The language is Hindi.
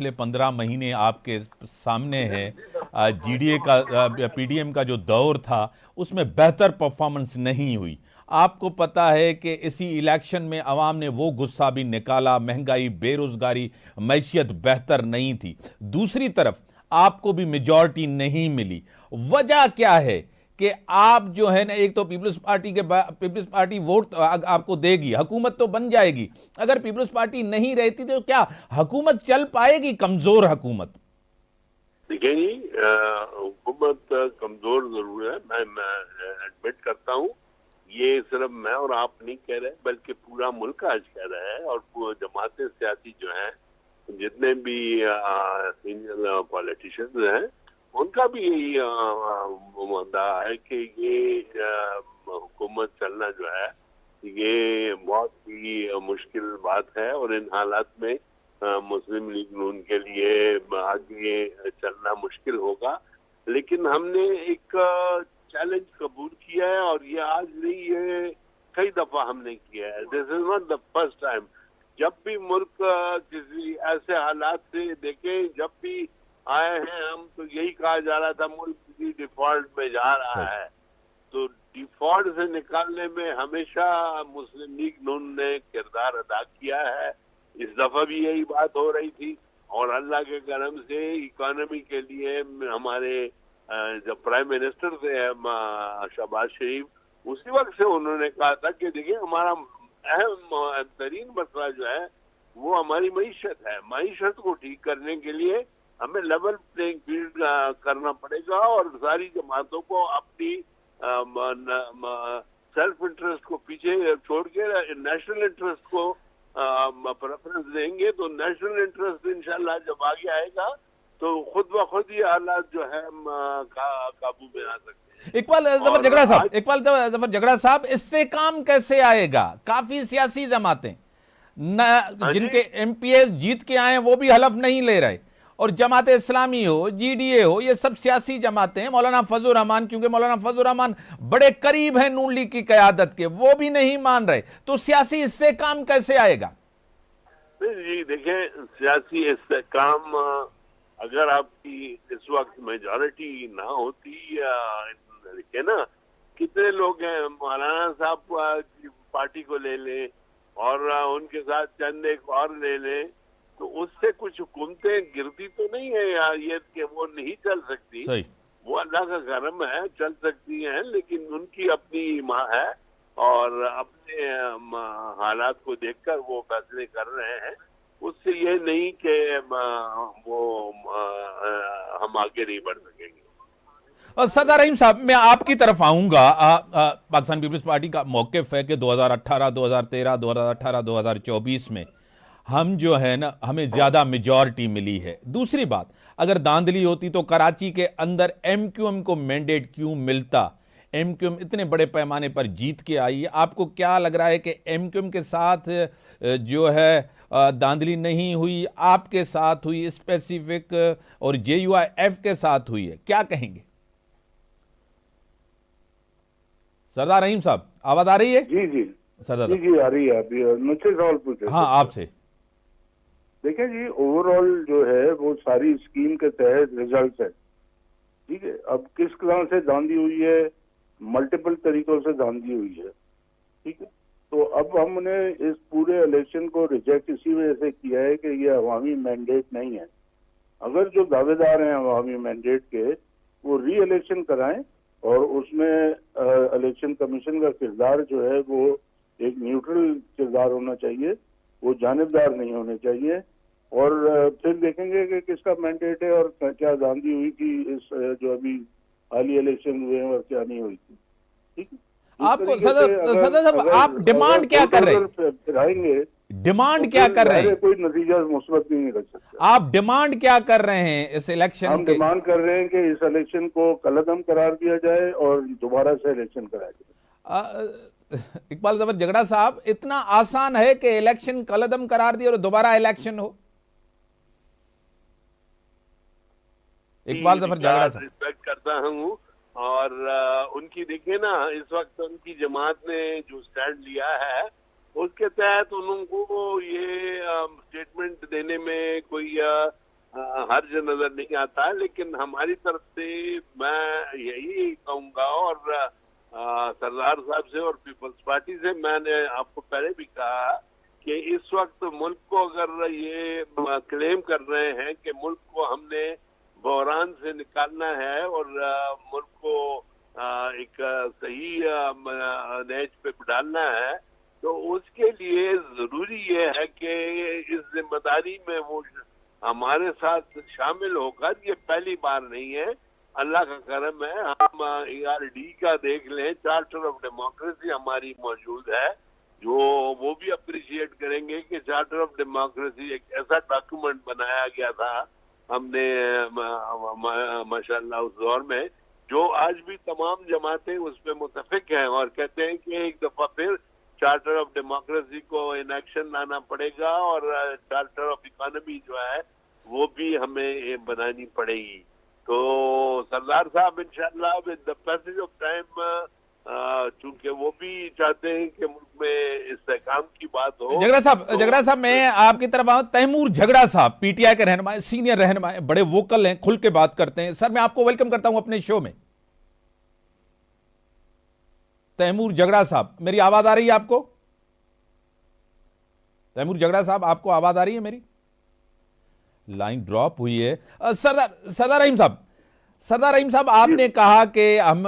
पिछले 15 महीने आपके सामने है। जीडीए का पीडीएम का जो दौर था उसमें बेहतर परफॉर्मेंस नहीं हुई। आपको पता है कि इसी इलेक्शन में अवाम ने वो गुस्सा भी निकाला, महंगाई, बेरोजगारी, मैशियत बेहतर नहीं थी। दूसरी तरफ आपको भी मेजॉरिटी नहीं मिली। वजह क्या है कि आप जो है ना, एक तो पीपल्स पार्टी वोट आपको देगी, हुकूमत तो बन जाएगी। अगर पीपल्स पार्टी नहीं रहती तो क्या हुकूमत चल पाएगी? कमजोर हुकूमत। देखिए जी, हुकूमत कमजोर जरूर है, मैं एडमिट करता हूँ। ये सिर्फ मैं और आप नहीं कह रहे, बल्कि पूरा मुल्क आज कह रहा है। और जमातें सियासी जो हैं, जितने भी सीनियर पॉलिटिशियंस हैं, उनका भी यही मुद्दा है कि ये हुकूमत चलना जो है, ये बहुत ही मुश्किल बात है। और इन हालात में मुस्लिम लीग नून के लिए आगे चलना मुश्किल होगा। लेकिन हमने एक चैलेंज कबूल किया है, और ये आज नहीं, ये कई दफा हमने किया है। This is not the first time. जब भी मुल्क किसी ऐसे हालात से देखें, जब भी आए हैं हम, तो यही कहा जा रहा था मुल्क किसी डिफॉल्ट में जा रहा है। तो डिफॉल्ट से निकालने में हमेशा मुस्लिम लीग नून ने किरदार अदा किया है। इस दफा भी यही बात हो रही थी। और अल्लाह के करम से इकोनॉमी के लिए हमारे जब प्राइम मिनिस्टर थे शहबाज शरीफ, उसी वक्त से उन्होंने कहा था कि देखिए, हमारा अहम तरीन मसला जो है वो हमारी मईशत है। मईशत को ठीक करने के लिए हमें लेवल प्लेइंग फील्ड करना पड़ेगा, और सारी जमातों को अपनी सेल्फ इंटरेस्ट को पीछे छोड़ के नेशनल इंटरेस्ट को प्रेफरेंस देंगे। तो नेशनल इंटरेस्ट इंशाल्लाह जब आगे आएगा तो खुद ब खुद ये हालात जो है हम काबू में आ सकते हैं। इकबाल जफर झगड़ा साहब, इससे काम कैसे आएगा? काफी सियासी जमातें न, जिनके एमपीए जीत के आए वो भी हलफ नहीं ले रहे, और जमात इस्लामी हो, जीडीए हो, ये सब सियासी जमातें हैं। मौलाना फजल रहमान, क्योंकि मौलाना फजल रहमान बड़े करीब हैं नून लीग की कयादत के, वो भी नहीं मान रहे। तो सियासी इससे काम कैसे आएगा? जी देखिए, सियासी इससे काम, अगर आपकी इस वक्त मेजॉरिटी ना होती, देखिए ना कितने लोग हैं, मौलाना साहब की पार्टी को ले लें और उनके साथ चंद एक और ले लें, तो उससे कुछ हुकूमतें गिरती तो नहीं है यार, ये कि वो नहीं चल सकती। सही। वो अल्लाह का करम है, चल सकती हैं, लेकिन उनकी अपनी माँ है और अपने हालात को देखकर वो फैसले कर रहे हैं। उससे ये नहीं कि वो हम आगे नहीं बढ़ सकेंगे। सरदार रहीम साहब, मैं आपकी तरफ आऊंगा। पाकिस्तान पीपल्स पार्टी का मौकिफ है कि 2018, 2013, 2018, 2024 में हम जो है ना, हमें ज्यादा मेजॉरिटी मिली है। दूसरी बात, अगर धांधली होती तो कराची के अंदर एमक्यूएम को मैंडेट क्यों मिलता? एमक्यूएम इतने बड़े पैमाने पर जीत के आई है। आपको क्या लग रहा है कि एमक्यूएम के साथ जो है धांधली नहीं हुई, आपके साथ हुई स्पेसिफिक, और जेयूआईएफ के साथ हुई है? क्या कहेंगे सरदार रहीम साहब? आवाज आ रही है? जी जी सरदार जी जी, आ रही है। अभी मुझसे सवाल पूछे? हाँ, आपसे। देखिए जी, ओवरऑल जो है वो सारी स्कीम के तहत रिजल्ट है, ठीक है। अब किस तरह से धांधली हुई है, मल्टीपल तरीकों से धांधली हुई है, ठीक है। तो अब हमने इस पूरे इलेक्शन को रिजेक्ट इसी वजह से किया है कि ये अवामी मैंडेट नहीं है। अगर जो दावेदार हैं अवामी मैंडेट के, वो री इलेक्शन कराएं, और उसमें इलेक्शन कमीशन का किरदार जो है वो एक न्यूट्रल किरदार होना चाहिए, वो जानिबदार नहीं होने चाहिए। और फिर देखेंगे कि किसका मैंडेट है और क्या धांधली हुई थी इस जो अभी हाल इलेक्शन हुए हैं और क्या नहीं हुई थी, ठीक है। आपको सदर साहब, आप डिमांड क्या कर रहे हैं? डिमांड क्या कर रहे हैं? कोई नतीजा मुस्बत नहीं रख सकते। आप डिमांड क्या कर रहे हैं इस इलेक्शन हम डिमांड कर रहे हैं कि इस इलेक्शन को कलअदम करार दिया जाए और दोबारा से इलेक्शन कराया जाए। इकबाल जफर झगड़ा साहब, इतना आसान है कि इलेक्शन कलअदम करार दिए और दोबारा इलेक्शन हो? इकबाल जफर झगड़ा साहब, रिस्पेक्ट करता हूँ, और उनकी देखिए ना, इस वक्त उनकी जमात ने जो स्टैंड लिया है उसके तहत उनको ये स्टेटमेंट देने में कोई हर जो नजर नहीं आता है, लेकिन हमारी तरफ से मैं यही कहूंगा, और सरदार साहब से और पीपल्स पार्टी से मैंने आपको पहले भी कहा कि इस वक्त मुल्क को अगर ये क्लेम कर रहे हैं कि मुल्क को हमने बहरान से निकालना है और मुल्क को एक सही नहज पे डालना है, तो उसके लिए जरूरी ये है कि इस जिम्मेदारी में वो हमारे साथ शामिल होकर, ये पहली बार नहीं है, अल्लाह का करम है, हम ERD का देख लें, चार्टर ऑफ डेमोक्रेसी हमारी मौजूद है, जो वो भी अप्रिशिएट करेंगे कि चार्टर ऑफ डेमोक्रेसी एक ऐसा डॉक्यूमेंट बनाया गया था हमने माशाल्लाह उस दौर में, जो आज भी तमाम जमातें उस पर मुतफिक हैं और कहते हैं कि एक दफा फिर चार्टर ऑफ डेमोक्रेसी को इन एक्शन लाना पड़ेगा और चार्टर ऑफ इकोनॉमी जो है वो भी हमें बनानी पड़ेगी। तो सरदार साहब इंशाल्लाह with the passage of time, चूंकि वो भी चाहते हैं कि मुल्क में इस्तेहकाम की बात हो। झगड़ा साहब मैं आपकी तरफ आऊं। तैमूर झगड़ा साहब PTI के रहनुमा, सीनियर रहनुमा, बड़े वोकल हैं, खुल के बात करते हैं। सर मैं आपको वेलकम करता हूं अपने शो में। तैमूर झगड़ा साहब, मेरी आवाज आ रही है आपको? तैमूर झगड़ा साहब, आपको आवाज आ रही है मेरी? लाइन ड्रॉप हुई है। सरदार रहीम साहब, आपने कहा कि हम